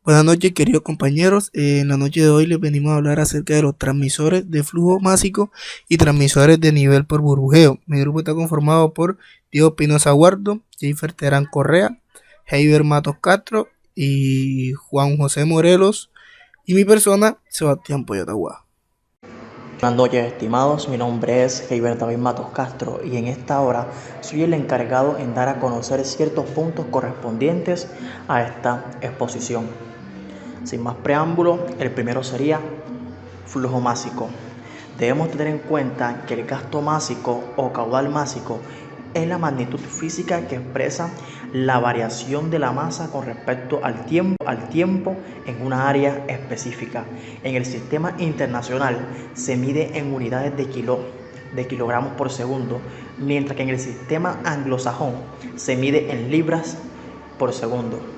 Buenas noches, queridos compañeros. En la noche de hoy les venimos a hablar acerca de los transmisores de flujo másico y transmisores de nivel por burbujeo. Mi grupo está conformado por Diego Pinoza Guardo, Jennifer Terán Correa, Heiber Matos Castro y Juan José Morelos, y mi persona, Sebastián Poyotagua. Buenas noches, estimados. Mi nombre es Heiber David Matos Castro y en esta hora soy el encargado en dar a conocer ciertos puntos correspondientes a esta exposición. Sin más preámbulo, el primero sería flujo másico. Debemos tener en cuenta que el gasto másico o caudal másico es la magnitud física que expresa la variación de la masa con respecto al tiempo en una área específica. En el sistema internacional se mide en unidades de kilogramos por segundo, mientras que en el sistema anglosajón se mide en libras por segundo.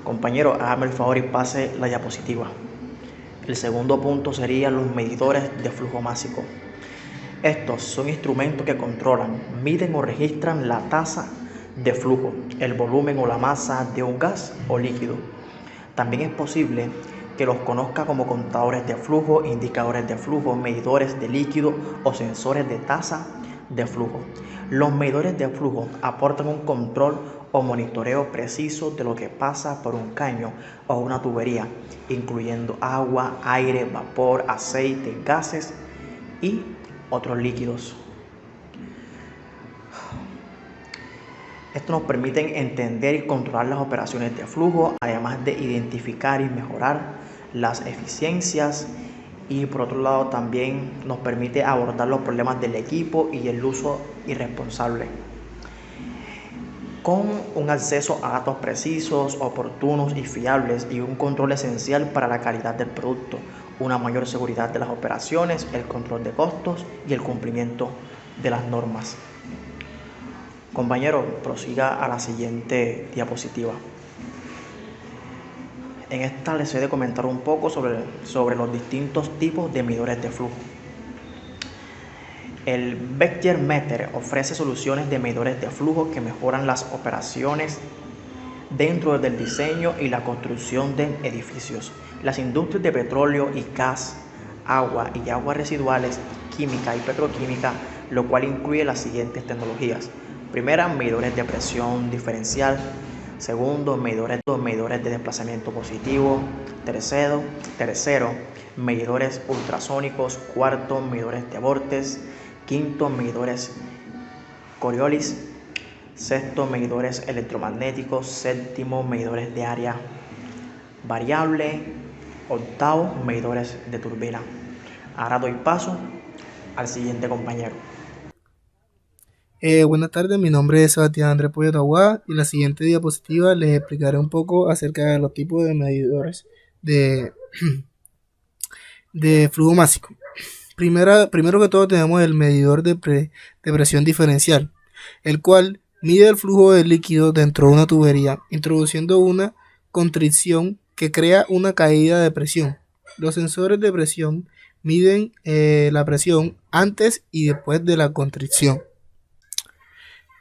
Compañero, hágame el favor y pase la diapositiva. El segundo punto serían los medidores de flujo másico. Estos son instrumentos que controlan, miden o registran la tasa de flujo, el volumen o la masa de un gas o líquido. También es posible que los conozca como contadores de flujo, indicadores de flujo, medidores de líquido o sensores de tasa de flujo. Los medidores de flujo aportan un control o monitoreo preciso de lo que pasa por un caño o una tubería, incluyendo agua, aire, vapor, aceite, gases y otros líquidos. Esto nos permite entender y controlar las operaciones de flujo, además de identificar y mejorar las eficiencias, y por otro lado también nos permite abordar los problemas del equipo y el uso irresponsable. Con un acceso a datos precisos, oportunos y fiables y un control esencial para la calidad del producto, una mayor seguridad de las operaciones, el control de costos y el cumplimiento de las normas. Compañero, prosiga a la siguiente diapositiva. En esta les he de comentar un poco sobre los distintos tipos de medidores de flujo. El Becher-Meter ofrece soluciones de medidores de flujo que mejoran las operaciones dentro del diseño y la construcción de edificios. Las industrias de petróleo y gas, agua y aguas residuales, química y petroquímica, lo cual incluye las siguientes tecnologías. Primera, medidores de presión diferencial. Segundo, medidores de desplazamiento positivo. Tercero, medidores ultrasónicos. Cuarto, medidores de Vortex. Quinto, medidores Coriolis. Sexto, medidores electromagnéticos. Séptimo, medidores de área variable. Octavo, medidores de turbina. Ahora doy paso al siguiente compañero. Buenas tardes, mi nombre es Sebastián Andrés Poyotagua y en la siguiente diapositiva les explicaré un poco acerca de los tipos de medidores de flujo másico. Primero que todo tenemos el medidor de presión diferencial, el cual mide el flujo de líquido dentro de una tubería, introduciendo una constricción que crea una caída de presión. Los sensores de presión miden la presión antes y después de la constricción.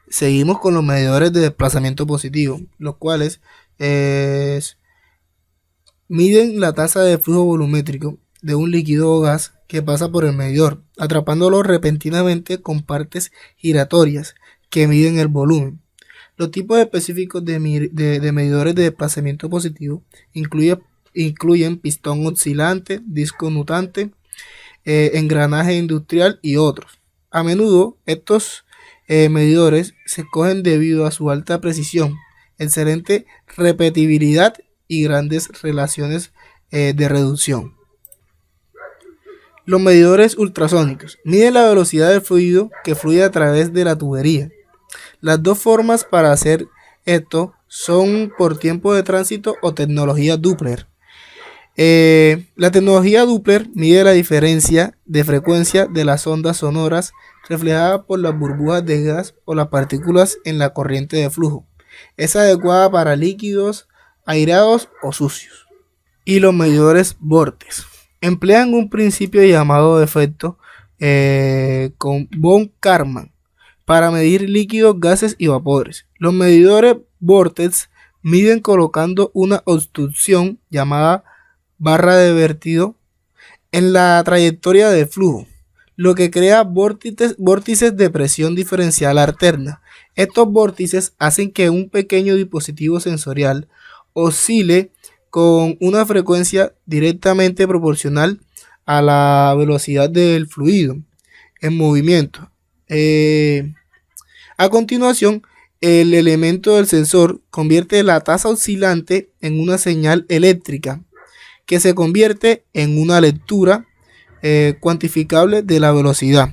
Seguimos con los medidores de desplazamiento positivo, los cuales miden la tasa de flujo volumétrico de un líquido o gas que pasa por el medidor, atrapándolo repentinamente con partes giratorias que miden el volumen. Los tipos específicos de medidores de desplazamiento positivo incluyen pistón oscilante, disco nutante, engranaje industrial y otros. A menudo estos medidores se escogen debido a su alta precisión, excelente repetibilidad y grandes relaciones de reducción. Los medidores ultrasónicos miden la velocidad del fluido que fluye a través de la tubería. Las dos formas para hacer esto son por tiempo de tránsito o tecnología Doppler. La tecnología Doppler mide la diferencia de frecuencia de las ondas sonoras reflejada por las burbujas de gas o las partículas en la corriente de flujo. Es adecuada para líquidos aireados o sucios. Y los medidores Vortex emplean un principio llamado de efecto con von Karman para medir líquidos, gases y vapores. Los medidores Vortex Miden colocando una obstrucción llamada barra de vertido en la trayectoria de flujo, lo que crea vórtices de presión diferencial alterna. Estos vórtices hacen que un pequeño dispositivo sensorial oscile con una frecuencia directamente proporcional a la velocidad del fluido en movimiento. A continuación, el elemento del sensor convierte la tasa oscilante en una señal eléctrica que se convierte en una lectura cuantificable de la velocidad.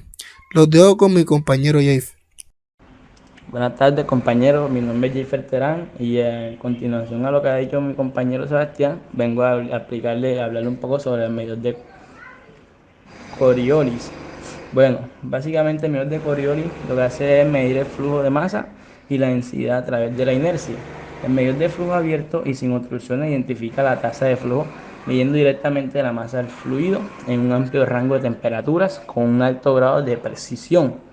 Los dejo con mi compañero Jaif. Buenas tardes, compañeros. Mi nombre es Jeffer Terán y en continuación a lo que ha dicho mi compañero Sebastián, vengo a hablarle un poco sobre el medidor de Coriolis. Bueno, básicamente el medidor de Coriolis lo que hace es medir el flujo de masa y la densidad a través de la inercia. El medidor de flujo abierto y sin obstrucciones identifica la tasa de flujo midiendo directamente la masa del fluido en un amplio rango de temperaturas con un alto grado de precisión.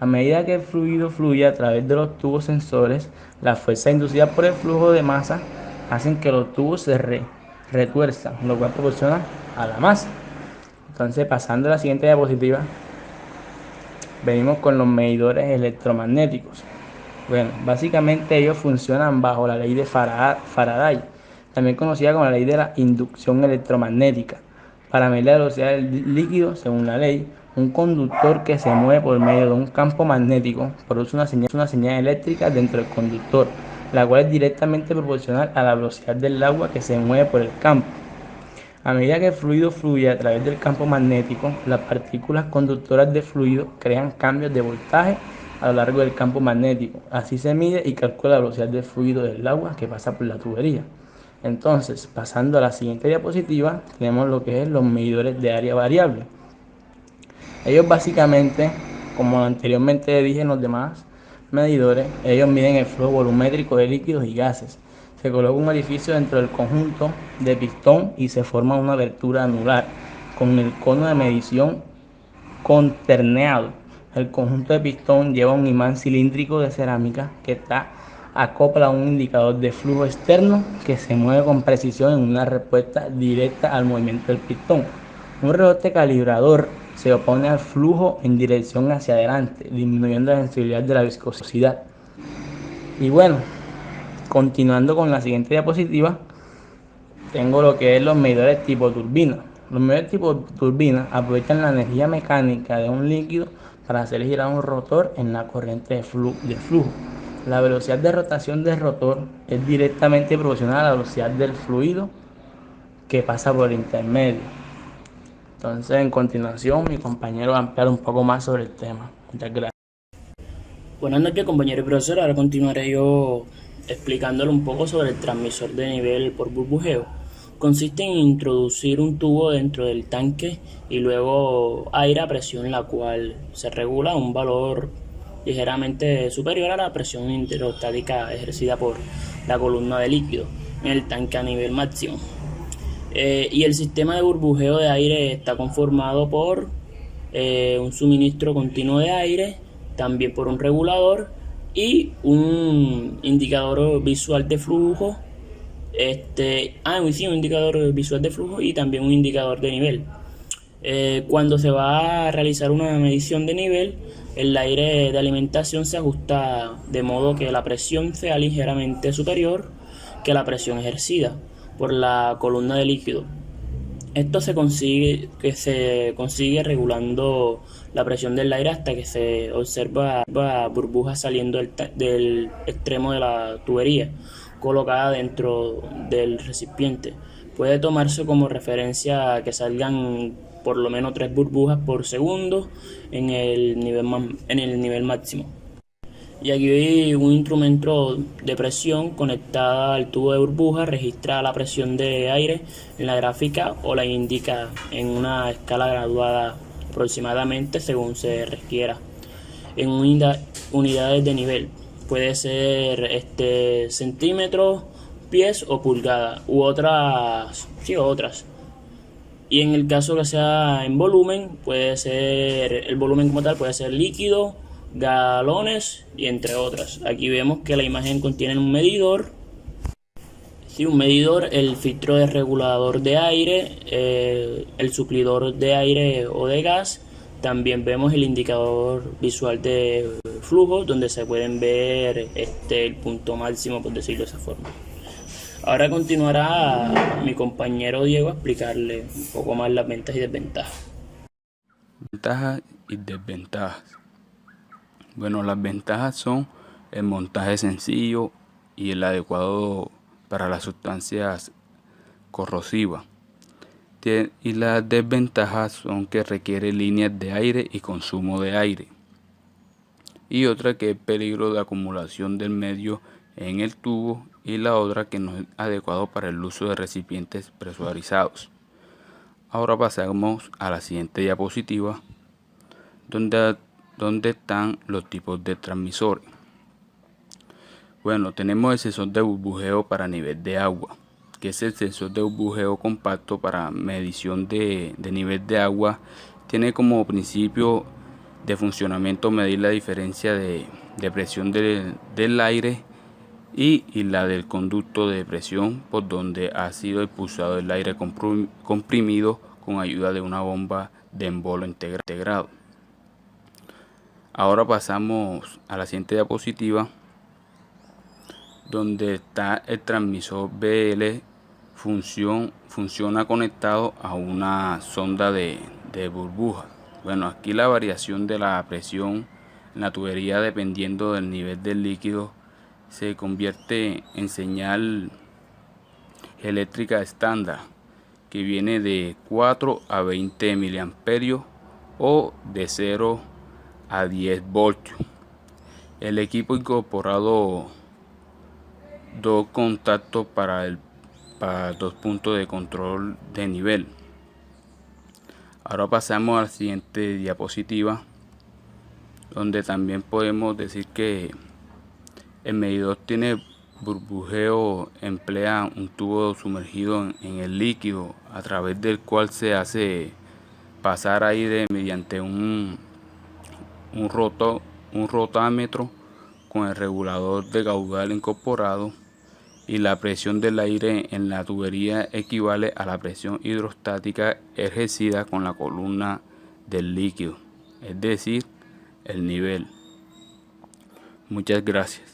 A medida que el fluido fluye a través de los tubos sensores, las fuerzas inducidas por el flujo de masa hacen que los tubos se retuerzan, lo cual proporciona a la masa. Entonces, pasando a la siguiente diapositiva, venimos con los medidores electromagnéticos. Bueno, básicamente ellos funcionan bajo la ley de Faraday, también conocida como la ley de la inducción electromagnética. Para medir la velocidad del líquido, según la ley, un conductor que se mueve por medio de un campo magnético produce una señal eléctrica dentro del conductor, la cual es directamente proporcional a la velocidad del agua que se mueve por el campo. A medida que el fluido fluye a través del campo magnético, las partículas conductoras de fluido crean cambios de voltaje a lo largo del campo magnético. Así se mide y calcula la velocidad del fluido del agua que pasa por la tubería. Entonces, pasando a la siguiente diapositiva, tenemos lo que es los medidores de área variable. Ellos básicamente, como anteriormente dije en los demás medidores, ellos miden el flujo volumétrico de líquidos y gases. Se coloca un orificio dentro del conjunto de pistón y se forma una abertura anular con el cono de medición conterneado. El conjunto de pistón lleva un imán cilíndrico de cerámica que está acopla a un indicador de flujo externo que se mueve con precisión en una respuesta directa al movimiento del pistón. Un rebote calibrador se opone al flujo en dirección hacia adelante, disminuyendo la sensibilidad de la viscosidad. Y bueno, continuando con la siguiente diapositiva, tengo lo que es los medidores tipo turbina. Los medidores tipo turbina aprovechan la energía mecánica de un líquido para hacer girar un rotor en la corriente de flujo. La velocidad de rotación del rotor es directamente proporcional a la velocidad del fluido que pasa por el intermedio. Entonces, en continuación, mi compañero va a ampliar un poco más sobre el tema. Muchas gracias. Buenas noches, compañero y profesor. Ahora continuaré yo explicándole un poco sobre el transmisor de nivel por burbujeo. Consiste en introducir un tubo dentro del tanque y luego aire a presión, la cual se regula a un valor ligeramente superior a la presión hidrostática ejercida por la columna de líquido en el tanque a nivel máximo. Y el sistema de burbujeo de aire está conformado por un suministro continuo de aire, también por un regulador y un indicador visual de flujo. Un indicador visual de flujo y también un indicador de nivel. Cuando se va a realizar una medición de nivel, el aire de alimentación se ajusta de modo que la presión sea ligeramente superior que la presión ejercida por la columna de líquido. Esto se consigue regulando la presión del aire hasta que se observa burbujas saliendo del extremo de la tubería colocada dentro del recipiente. Puede tomarse como referencia que salgan por lo menos 3 burbujas por segundo en el nivel máximo. Y aquí hay un instrumento de presión conectada al tubo de burbuja, registra la presión de aire en la gráfica o la indica en una escala graduada aproximadamente según se requiera. En unidades de nivel, puede ser centímetros, pies o pulgadas u otras. Y en el caso que sea en volumen, puede ser el volumen como tal, puede ser líquido, galones y entre otras. Aquí vemos que la imagen contiene un medidor Sí, un medidor, el filtro de regulador de aire, el suplidor de aire o de gas. También vemos el indicador visual de flujo, donde se pueden ver el punto máximo, por decirlo de esa forma. Ahora continuará mi compañero Diego a explicarle un poco más las ventajas y desventajas. Ventajas y desventajas. Bueno, las ventajas son el montaje sencillo y el adecuado para las sustancias corrosivas. Y las desventajas son que requiere líneas de aire y consumo de aire. Y otra que es peligro de acumulación del medio en el tubo, y la otra que no es adecuado para el uso de recipientes presurizados. Ahora pasamos a la siguiente diapositiva, donde están los tipos de transmisores. Bueno, tenemos el sensor de burbujeo para nivel de agua, que es el sensor de burbujeo compacto para medición de nivel de agua. Tiene como principio de funcionamiento medir la diferencia de presión del aire y la del conducto de presión por donde ha sido expulsado el aire comprimido con ayuda de una bomba de embolo integrado. Ahora pasamos a la siguiente diapositiva, donde está el transmisor BL. Funciona conectado a una sonda de burbuja. Bueno, aquí la variación de la presión en la tubería, dependiendo del nivel del líquido, se convierte en señal eléctrica estándar, que viene de 4 a 20 miliamperios o de 0 a 10 voltios. El equipo incorporado dos contactos para 2 puntos de control de nivel. Ahora pasamos a la siguiente diapositiva, donde también podemos decir que el medidor tiene burbujeo, emplea un tubo sumergido en el líquido, a través del cual se hace pasar aire mediante un rotámetro con el regulador de caudal incorporado, y la presión del aire en la tubería equivale a la presión hidrostática ejercida con la columna del líquido, es decir, el nivel. Muchas gracias.